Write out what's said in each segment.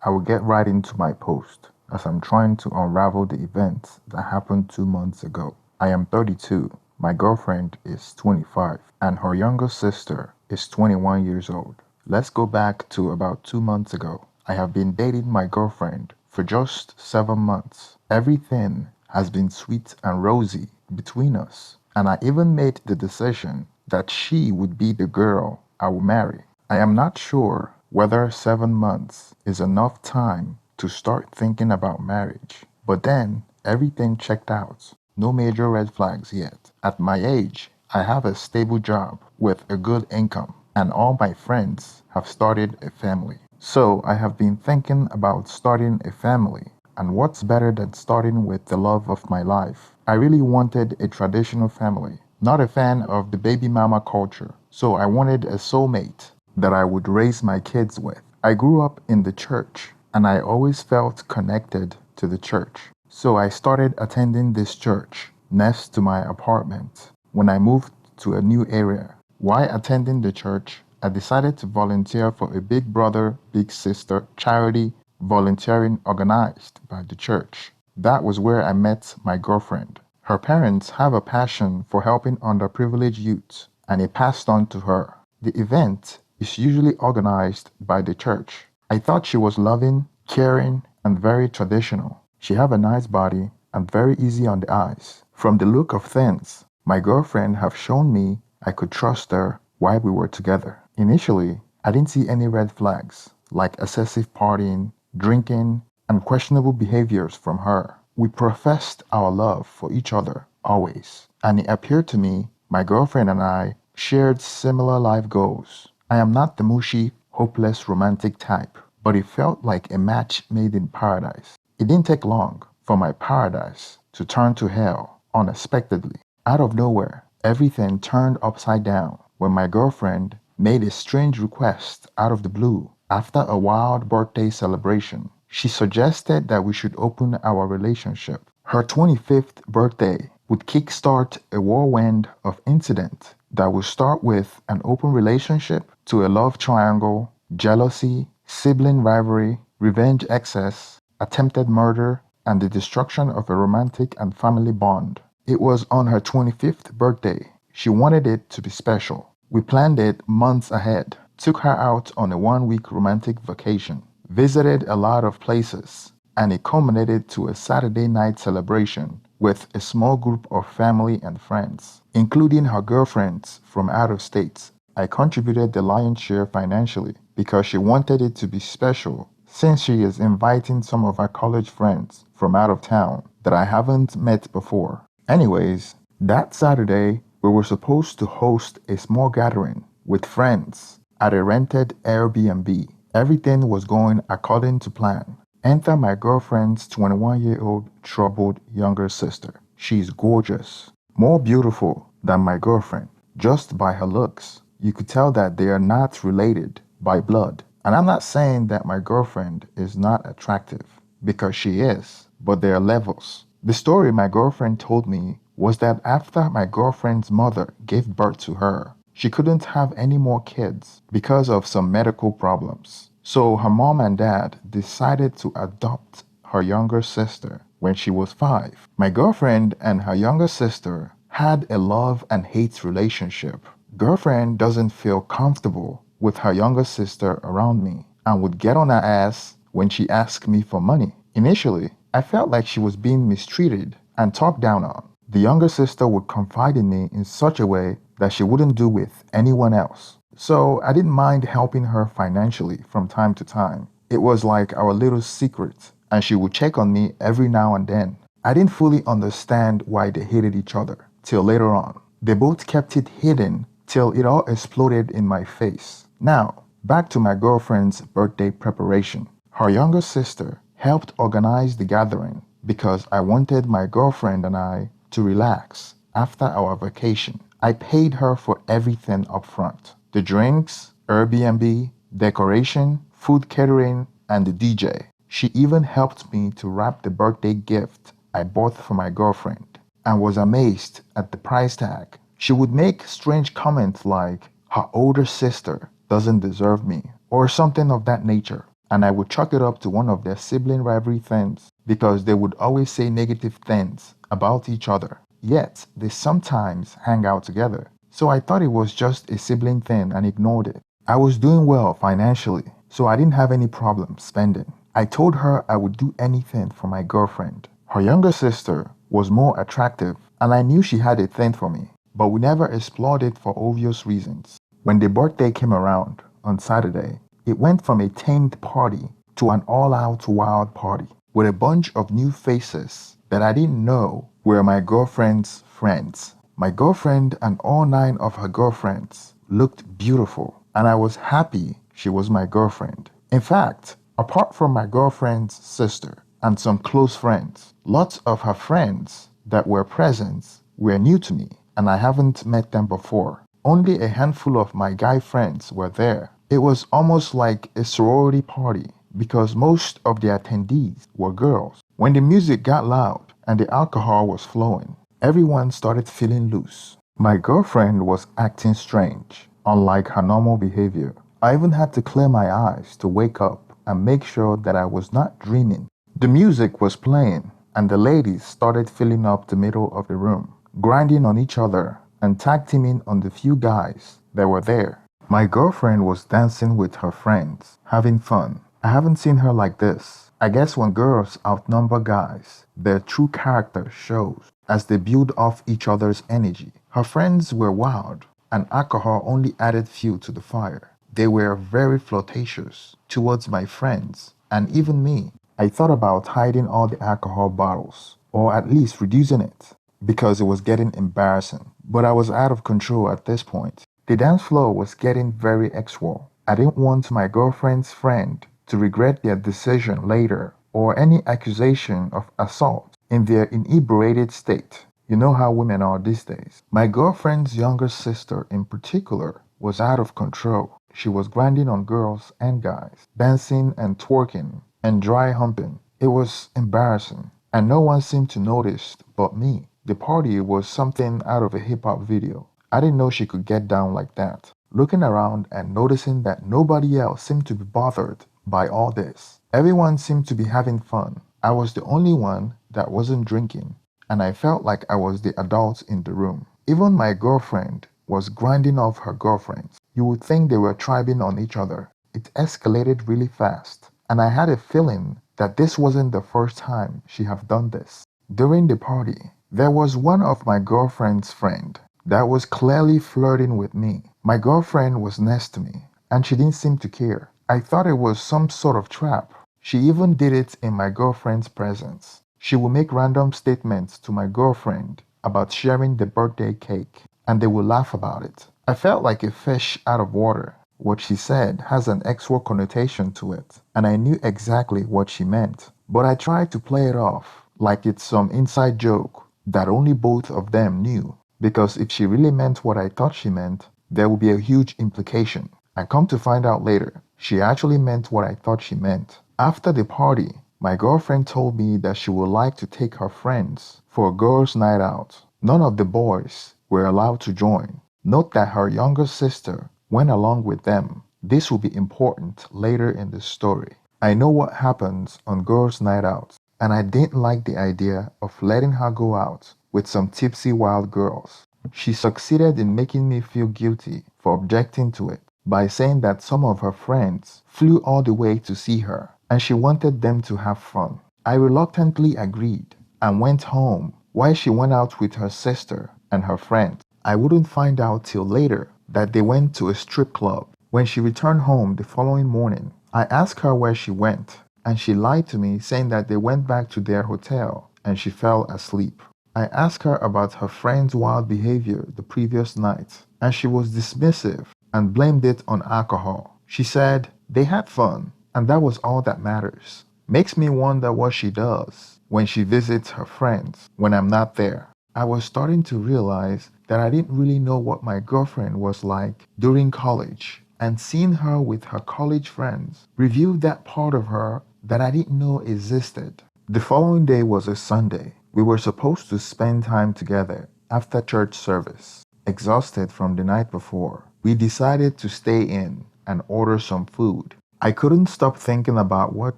I will get right into my post as I'm trying to unravel the events that happened 2 months ago. I am 32, my girlfriend is 25, and her younger sister is 21 years old. Let's go back to about 2 months ago. I have been dating my girlfriend for just 7 months. Everything has been sweet and rosy between us, and I even made the decision that she would be the girl I will marry. I am not sure whether 7 months is enough time to start thinking about marriage, but then everything checked out. No major red flags yet. At my age, I have a stable job with a good income, and all my friends have started a family. So I have been thinking about starting a family, and what's better than starting with the love of my life? I really wanted a traditional family, not a fan of the baby mama culture, so I wanted a soulmate that I would raise my kids with. I grew up in the church, and I always felt connected to the church. So I started attending this church next to my apartment when I moved to a new area. While attending the church, I decided to volunteer for a Big Brother, Big Sister charity volunteering organized by the church. That was where I met my girlfriend. Her parents have a passion for helping underprivileged youth, and it passed on to her. The event is usually organized by the church. I thought she was loving, caring, and very traditional. She have a nice body and very easy on the eyes. From the look of things, my girlfriend have shown me I could trust her while we were together. Initially, I didn't see any red flags like excessive partying, drinking, and questionable behaviors from her. We professed our love for each other always, and it appeared to me my girlfriend and I shared similar life goals. I am not the mushy, hopeless romantic type, but it felt like a match made in paradise. It didn't take long for my paradise to turn to hell unexpectedly. Out of nowhere, everything turned upside down when my girlfriend made a strange request out of the blue. After a wild birthday celebration, she suggested that we should open our relationship. Her 25th birthday would kickstart a whirlwind of incidents that would start with an open relationship to a love triangle, jealousy, sibling rivalry, revenge excess, attempted murder, and the destruction of a romantic and family bond. It was on her 25th birthday. She wanted it to be special. We planned it months ahead, took her out on a 1 week romantic vacation, visited a lot of places, and it culminated to a Saturday night celebration with a small group of family and friends, including her girlfriends from out of state. I contributed the lion's share financially because she wanted it to be special since she is inviting some of her college friends from out of town that I haven't met before. Anyways, that Saturday, we were supposed to host a small gathering with friends at a rented Airbnb. Everything was going according to plan. Enter my girlfriend's 21-year-old troubled younger sister. She's gorgeous, more beautiful than my girlfriend. Just by her looks, you could tell that they are not related by blood. And I'm not saying that my girlfriend is not attractive, because she is, but there are levels. The story my girlfriend told me was that after my girlfriend's mother gave birth to her, she couldn't have any more kids because of some medical problems. So her mom and dad decided to adopt her younger sister when she was 5. My girlfriend and her younger sister had a love and hate relationship. Girlfriend doesn't feel comfortable with her younger sister around me and would get on her ass when she asked me for money. Initially, I felt like she was being mistreated and talked down on. The younger sister would confide in me in such a way that she wouldn't do with anyone else. So I didn't mind helping her financially from time to time. It was like our little secret, and she would check on me every now and then. I didn't fully understand why they hated each other till later on. They both kept it hidden till it all exploded in my face. Now, back to my girlfriend's birthday preparation. Her younger sister helped organize the gathering because I wanted my girlfriend and I to relax after our vacation. I paid her for everything up front. The drinks, Airbnb, decoration, food catering, and the DJ. She even helped me to wrap the birthday gift I bought for my girlfriend and was amazed at the price tag. She would make strange comments like, her older sister doesn't deserve me, or something of that nature. and I would chalk it up to one of their sibling rivalry things because they would always say negative things about each other. Yet, they sometimes hang out together. So I thought it was just a sibling thing and ignored it. I was doing well financially, so I didn't have any problem spending. I told her I would do anything for my girlfriend. Her younger sister was more attractive, and I knew she had a thing for me, but we never explored it for obvious reasons. When the birthday came around on Saturday, it went from a tamed party to an all-out wild party with a bunch of new faces that I didn't know were my girlfriend's friends. My girlfriend and all 9 of her girlfriends looked beautiful, and I was happy she was my girlfriend. In fact, apart from my girlfriend's sister and some close friends, lots of her friends that were present were new to me, and I haven't met them before. Only a handful of my guy friends were there. It was almost like a sorority party because most of the attendees were girls. When the music got loud and the alcohol was flowing, everyone started feeling loose. My girlfriend was acting strange, unlike her normal behavior. I even had to clear my eyes to wake up and make sure that I was not dreaming. The music was playing, and the ladies started filling up the middle of the room, grinding on each other and tag teaming on the few guys that were there. My girlfriend was dancing with her friends, having fun. I haven't seen her like this. I guess when girls outnumber guys, their true character shows as they build off each other's energy. Her friends were wild, and alcohol only added fuel to the fire. They were very flirtatious towards my friends and even me. I thought about hiding all the alcohol bottles, or at least reducing it, because it was getting embarrassing. But I was out of control at this point. The dance floor was getting very extra. I didn't want my girlfriend's friend to regret their decision later or any accusation of assault in their inebriated state. You know how women are these days. My girlfriend's younger sister in particular was out of control. She was grinding on girls and guys, dancing and twerking and dry humping. It was embarrassing, and no one seemed to notice but me. The party was something out of a hip hop video. I didn't know she could get down like that. Looking around and noticing that nobody else seemed to be bothered by all this. Everyone seemed to be having fun. I was the only one that wasn't drinking, and I felt like I was the adult in the room. Even my girlfriend was grinding off her girlfriends. You would think they were tribing on each other. It escalated really fast, and I had a feeling that this wasn't the first time she had done this. During the party, there was one of my girlfriend's friend that was clearly flirting with me. My girlfriend was next to me, and she didn't seem to care. I thought it was some sort of trap. She even did it in my girlfriend's presence. She would make random statements to my girlfriend about sharing the birthday cake, and they would laugh about it. I felt like a fish out of water. What she said has an extra connotation to it, and I knew exactly what she meant. But I tried to play it off like it's some inside joke that only both of them knew, because if she really meant what I thought she meant, there would be a huge implication. And come to find out later, she actually meant what I thought she meant. After the party, my girlfriend told me that she would like to take her friends for a girls' night out. None of the boys were allowed to join. Note that her younger sister went along with them. This will be important later in the story. I know what happens on girls' night out, and I didn't like the idea of letting her go out with some tipsy wild girls. She succeeded in making me feel guilty for objecting to it by saying that some of her friends flew all the way to see her and she wanted them to have fun. I reluctantly agreed and went home while she went out with her sister and her friends. I wouldn't find out till later that they went to a strip club. When she returned home the following morning, I asked her where she went, and she lied to me, saying that they went back to their hotel and she fell asleep. I asked her about her friend's wild behavior the previous night, and she was dismissive and blamed it on alcohol. She said they had fun, and that was all that matters. Makes me wonder what she does when she visits her friends when I'm not there. I was starting to realize that I didn't really know what my girlfriend was like during college, and seeing her with her college friends revealed that part of her that I didn't know existed. The following day was a Sunday. We were supposed to spend time together after church service. Exhausted from the night before, we decided to stay in and order some food. I couldn't stop thinking about what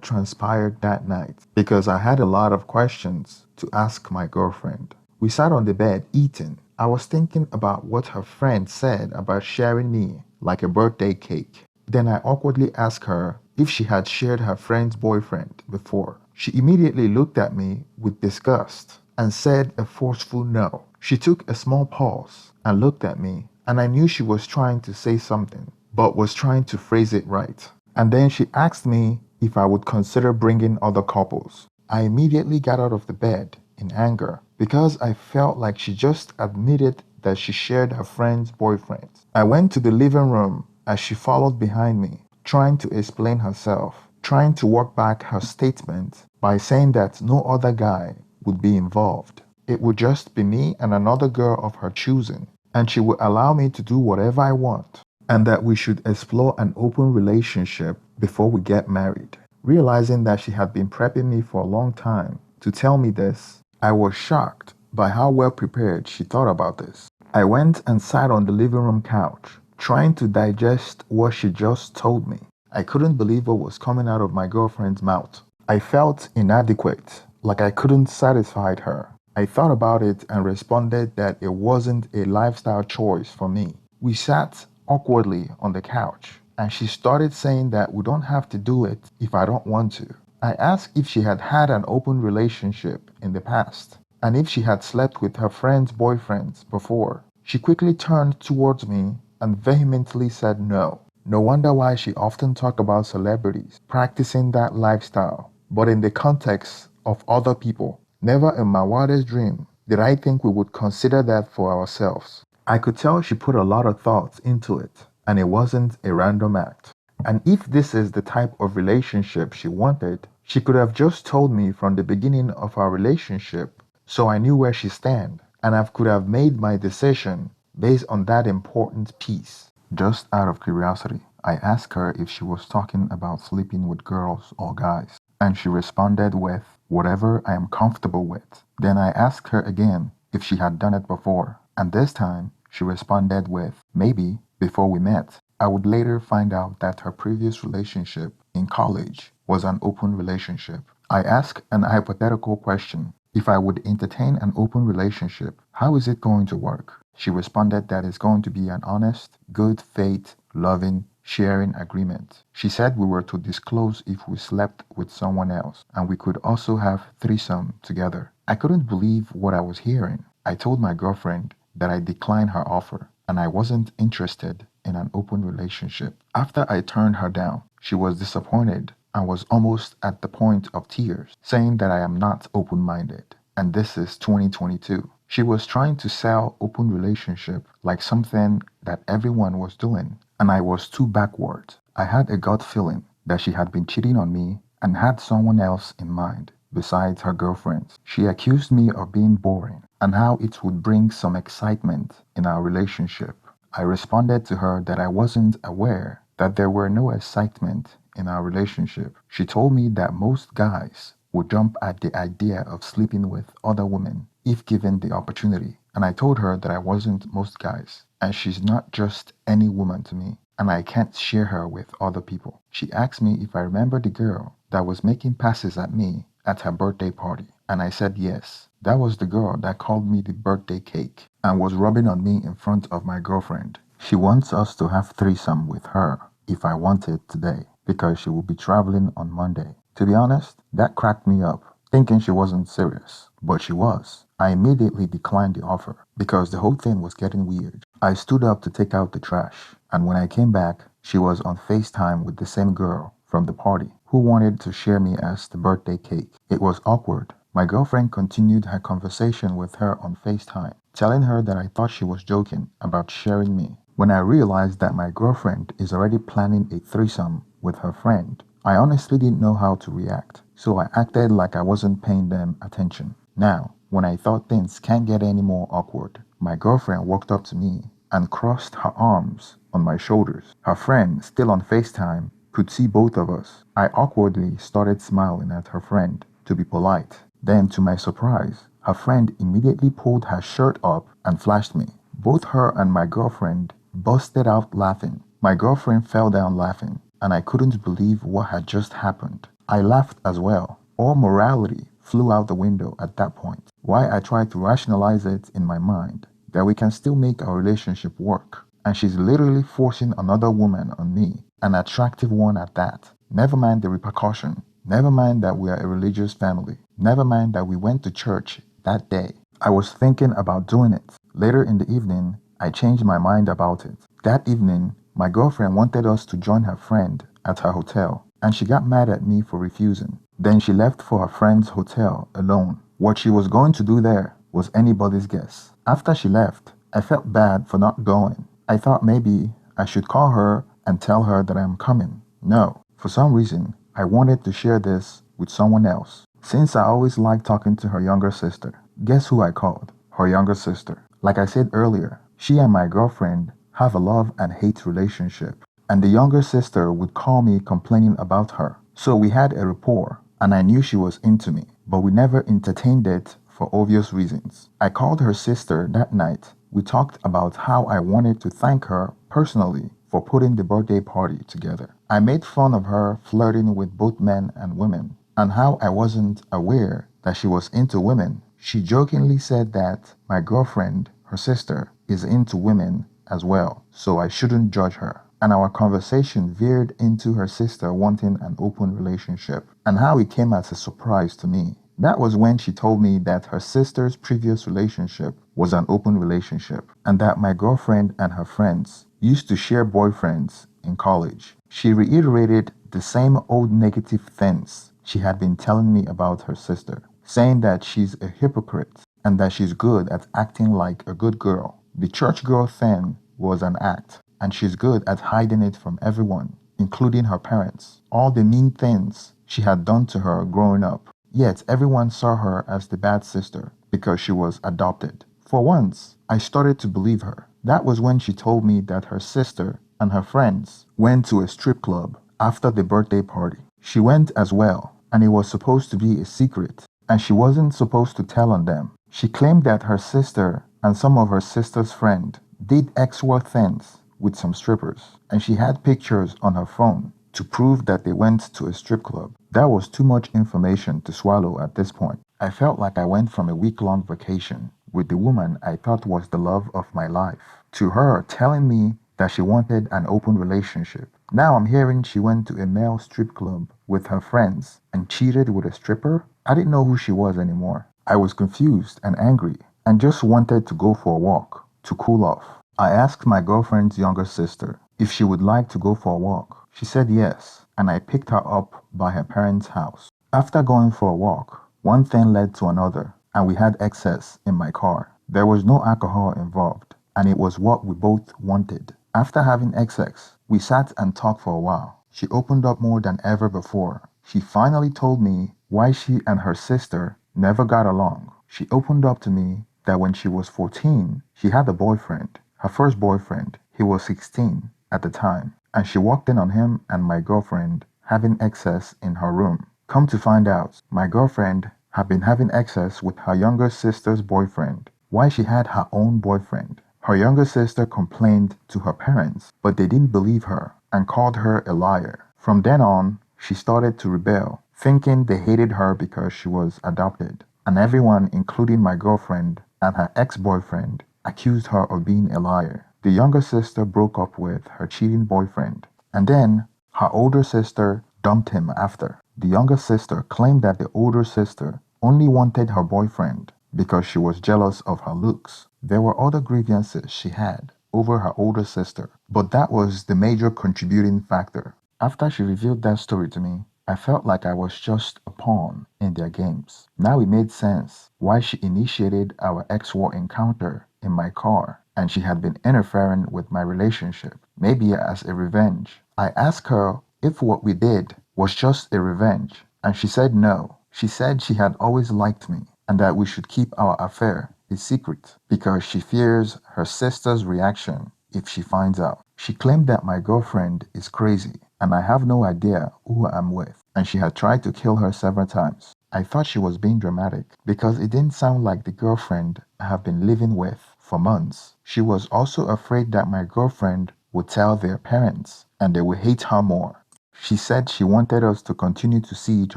transpired that night because I had a lot of questions to ask my girlfriend. We sat on the bed eating. I was thinking about what her friend said about sharing me like a birthday cake. Then I awkwardly asked her if she had shared her friend's boyfriend before. She immediately looked at me with disgust and said a forceful no. She took a small pause and looked at me, and I knew she was trying to say something, but was trying to phrase it right. And then she asked me if I would consider bringing other couples. I immediately got out of the bed in anger because I felt like she just admitted that she shared her friend's boyfriend. I went to the living room as she followed behind me, trying to explain herself, trying to walk back her statement by saying that no other guy would be involved. It would just be me and another girl of her choosing, and she would allow me to do whatever I want, and that we should explore an open relationship before we get married. Realizing that she had been prepping me for a long time to tell me this, I was shocked by how well prepared she thought about this. I went and sat on the living room couch, trying to digest what she just told me. I couldn't believe what was coming out of my girlfriend's mouth. I felt inadequate, like I couldn't satisfy her. I thought about it and responded that it wasn't a lifestyle choice for me. We sat awkwardly on the couch, and she started saying that we don't have to do it if I don't want to. I asked if she had had an open relationship in the past and if she had slept with her friends' boyfriends before. She quickly turned towards me and vehemently said no. No wonder why she often talked about celebrities practicing that lifestyle, but in the context of other people. Never in my wildest dream did I think we would consider that for ourselves. I could tell she put a lot of thought into it, and it wasn't a random act. And if this is the type of relationship she wanted, she could have just told me from the beginning of our relationship so I knew where she stand, and I could have made my decision based on that important piece. Just out of curiosity, I asked her if she was talking about sleeping with girls or guys, and she responded with, whatever I am comfortable with. Then I asked her again if she had done it before, and this time she responded with, maybe, before we met. I would later find out that her previous relationship in college was an open relationship. I asked an hypothetical question. If I would entertain an open relationship, how is it going to work? She responded that it's going to be an honest, good faith, loving, sharing agreement. She said we were to disclose if we slept with someone else, and we could also have threesome together. I couldn't believe what I was hearing. I told my girlfriend that I declined her offer and I wasn't interested in an open relationship. After I turned her down, she was disappointed and was almost at the point of tears, saying that I am not open-minded. And this is 2022. She was trying to sell open relationship like something that everyone was doing, and I was too backward. I had a gut feeling that she had been cheating on me and had someone else in mind besides her girlfriends. She accused me of being boring and how it would bring some excitement in our relationship. I responded to her that I wasn't aware that there were no excitement in our relationship. She told me that most guys would jump at the idea of sleeping with other women if given the opportunity. And I told her that I wasn't most guys, and she's not just any woman to me, and I can't share her with other people. She asked me if I remember the girl that was making passes at me at her birthday party, and I said yes. That was the girl that called me the birthday cake and was rubbing on me in front of my girlfriend. She wants us to have threesome with her if I want it today because she will be traveling on Monday. To be honest, that cracked me up, thinking she wasn't serious, but she was. I immediately declined the offer because the whole thing was getting weird. I stood up to take out the trash, and when I came back, she was on FaceTime with the same girl from the party who wanted to share me as the birthday cake. It was awkward. My girlfriend continued her conversation with her on FaceTime, telling her that I thought she was joking about sharing me. When I realized that my girlfriend is already planning a threesome with her friend, I honestly didn't know how to react, so I acted like I wasn't paying them attention. Now, when I thought things can't get any more awkward, my girlfriend walked up to me and crossed her arms on my shoulders. Her friend, still on FaceTime, could see both of us. I awkwardly started smiling at her friend to be polite. Then, to my surprise, her friend immediately pulled her shirt up and flashed me. Both her and my girlfriend busted out laughing. My girlfriend fell down laughing, and I couldn't believe what had just happened. I laughed as well. All morality flew out the window at that point. Why I tried to rationalize it in my mind that we can still make our relationship work. And she's literally forcing another woman on me, an attractive one at that. Never mind the repercussion. Never mind that we are a religious family. Never mind that we went to church that day. I was thinking about doing it. Later in the evening, I changed my mind about it. That evening, my girlfriend wanted us to join her friend at her hotel, and she got mad at me for refusing. Then she left for her friend's hotel alone. What she was going to do there was anybody's guess. After she left, I felt bad for not going. I thought maybe I should call her and tell her that I am coming. No, for some reason, I wanted to share this with someone else. Since I always liked talking to her younger sister, guess who I called? Her younger sister. Like I said earlier, she and my girlfriend have a love and hate relationship, and the younger sister would call me complaining about her. So we had a rapport, and I knew she was into me, but we never entertained it for obvious reasons. I called her sister that night. We talked about how I wanted to thank her personally for putting the birthday party together. I made fun of her flirting with both men and women, and how I wasn't aware that she was into women. She jokingly said that my girlfriend, her sister, is into women as well, so I shouldn't judge her. And our conversation veered into her sister wanting an open relationship, and how it came as a surprise to me. That was when she told me that her sister's previous relationship was an open relationship, and that my girlfriend and her friends used to share boyfriends in college. She reiterated the same old negative things she had been telling me about her sister, saying that she's a hypocrite and that she's good at acting like a good girl. The church girl thing was an act, and she's good at hiding it from everyone, including her parents. All the mean things she had done to her growing up. Yet everyone saw her as the bad sister because she was adopted. For once, I started to believe her. That was when she told me that her sister and her friends went to a strip club after the birthday party. She went as well, and it was supposed to be a secret, and she wasn't supposed to tell on them. She claimed that her sister and some of her sister's friends did extra things with some strippers, and she had pictures on her phone to prove that they went to a strip club. That was too much information to swallow at this point. I felt like I went from a week-long vacation with the woman I thought was the love of my life to her telling me that she wanted an open relationship. Now I'm hearing she went to a male strip club with her friends and cheated with a stripper. I didn't know who she was anymore. I was confused and angry and just wanted to go for a walk to cool off. I asked my girlfriend's younger sister if she would like to go for a walk. She said yes, and I picked her up by her parents' house. After going for a walk, one thing led to another, and we had excess in my car. There was no alcohol involved, and it was what we both wanted. After having excess, we sat and talked for a while. She opened up more than ever before. She finally told me why she and her sister never got along. She opened up to me that when she was 14, she had a boyfriend, her first boyfriend. He was 16 at the time, and she walked in on him and my girlfriend having excess in her room. Come to find out, my girlfriend had been having excess with her younger sister's boyfriend while she had her own boyfriend. Her younger sister complained to her parents, but they didn't believe her and called her a liar. From then on, she started to rebel, thinking they hated her because she was adopted. And everyone, including my girlfriend and her ex-boyfriend, accused her of being a liar. The younger sister broke up with her cheating boyfriend, and then her older sister dumped him after. The younger sister claimed that the older sister only wanted her boyfriend because she was jealous of her looks. There were other grievances she had over her older sister, but that was the major contributing factor. After she revealed that story to me, I felt like I was just a pawn in their games. Now it made sense why she initiated our ex-war encounter in my car, and she had been interfering with my relationship, maybe as a revenge. I asked her if what we did was just a revenge, and she said no. She said she had always liked me and that we should keep our affair a secret because she fears her sister's reaction if she finds out. She claimed that my girlfriend is crazy and I have no idea who I'm with, and she had tried to kill her several times. I thought she was being dramatic because it didn't sound like the girlfriend I have been living with for months. She was also afraid that my girlfriend would tell their parents and they would hate her more. She said she wanted us to continue to see each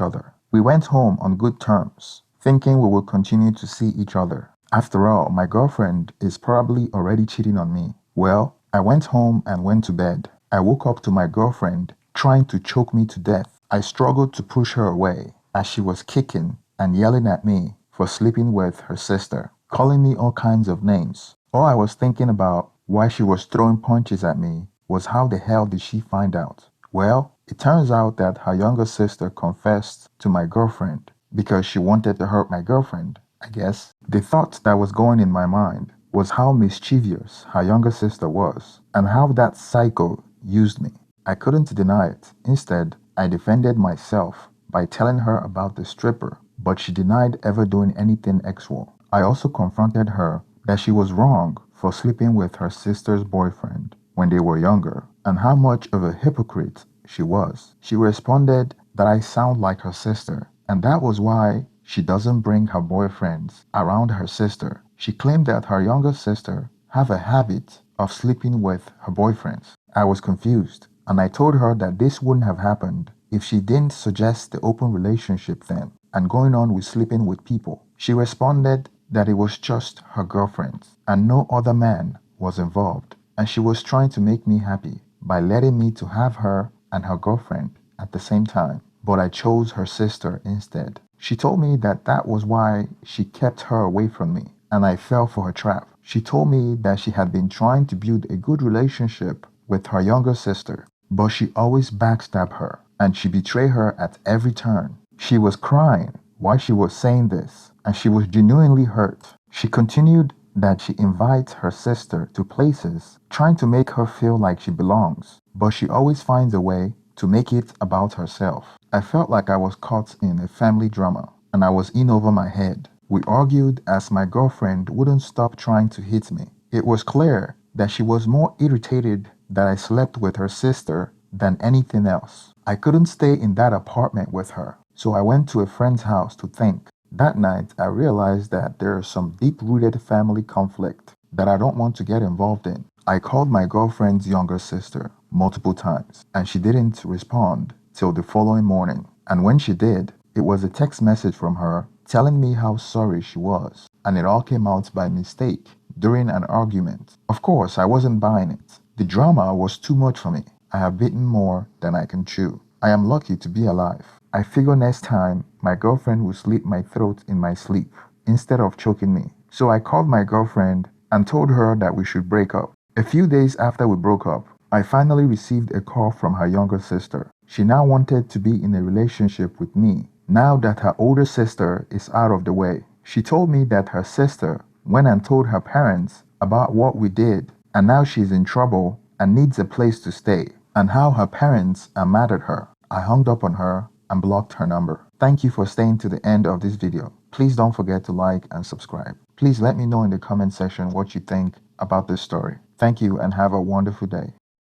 other. We went home on good terms, thinking we would continue to see each other. After all, my girlfriend is probably already cheating on me. Well, I went home and went to bed. I woke up to my girlfriend trying to choke me to death. I struggled to push her away as she was kicking and yelling at me for sleeping with her sister, calling me all kinds of names. All I was thinking about while she was throwing punches at me was how the hell did she find out? Well, it turns out that her younger sister confessed to my girlfriend because she wanted to hurt my girlfriend, I guess. The thought that was going in my mind was how mischievous her younger sister was and how that psycho used me. I couldn't deny it. Instead, I defended myself by telling her about the stripper, but she denied ever doing anything sexual. I also confronted her that she was wrong for sleeping with her sister's boyfriend when they were younger and how much of a hypocrite she was. She responded that I sound like her sister, and that was why she doesn't bring her boyfriends around her sister. She claimed that her younger sister have a habit of sleeping with her boyfriends. I was confused, and I told her that this wouldn't have happened if she didn't suggest the open relationship then and going on with sleeping with people. She responded that it was just her girlfriends and no other man was involved, and she was trying to make me happy by letting me to have her and her girlfriend at the same time, but I chose her sister instead. She told me that that was why she kept her away from me, and I fell for her trap. She told me that she had been trying to build a good relationship with her younger sister, but she always backstabbed her, and she betrayed her at every turn. She was crying while she was saying this, and she was genuinely hurt. She continued that she invites her sister to places, trying to make her feel like she belongs, but she always finds a way to make it about herself. I felt like I was caught in a family drama, and I was in over my head. We argued as my girlfriend wouldn't stop trying to hit me. It was clear that she was more irritated that I slept with her sister than anything else. I couldn't stay in that apartment with her, so I went to a friend's house to think. That night, I realized that there is some deep-rooted family conflict that I don't want to get involved in. I called my girlfriend's younger sister multiple times, and she didn't respond till the following morning. And when she did, it was a text message from her telling me how sorry she was, and it all came out by mistake during an argument. Of course, I wasn't buying it. The drama was too much for me. I have bitten more than I can chew. I am lucky to be alive. I figure next time my girlfriend will slit my throat in my sleep instead of choking me. So I called my girlfriend and told her that we should break up. A few days after we broke up, I finally received a call from her younger sister. She now wanted to be in a relationship with me now that her older sister is out of the way. She told me that her sister went and told her parents about what we did, and now she's in trouble and needs a place to stay, and how her parents are mad at her. I hung up on her and blocked her number. Thank you for staying to the end of this video. Please don't forget to like and subscribe. Please let me know in the comment section what you think about this story. Thank you and have a wonderful day.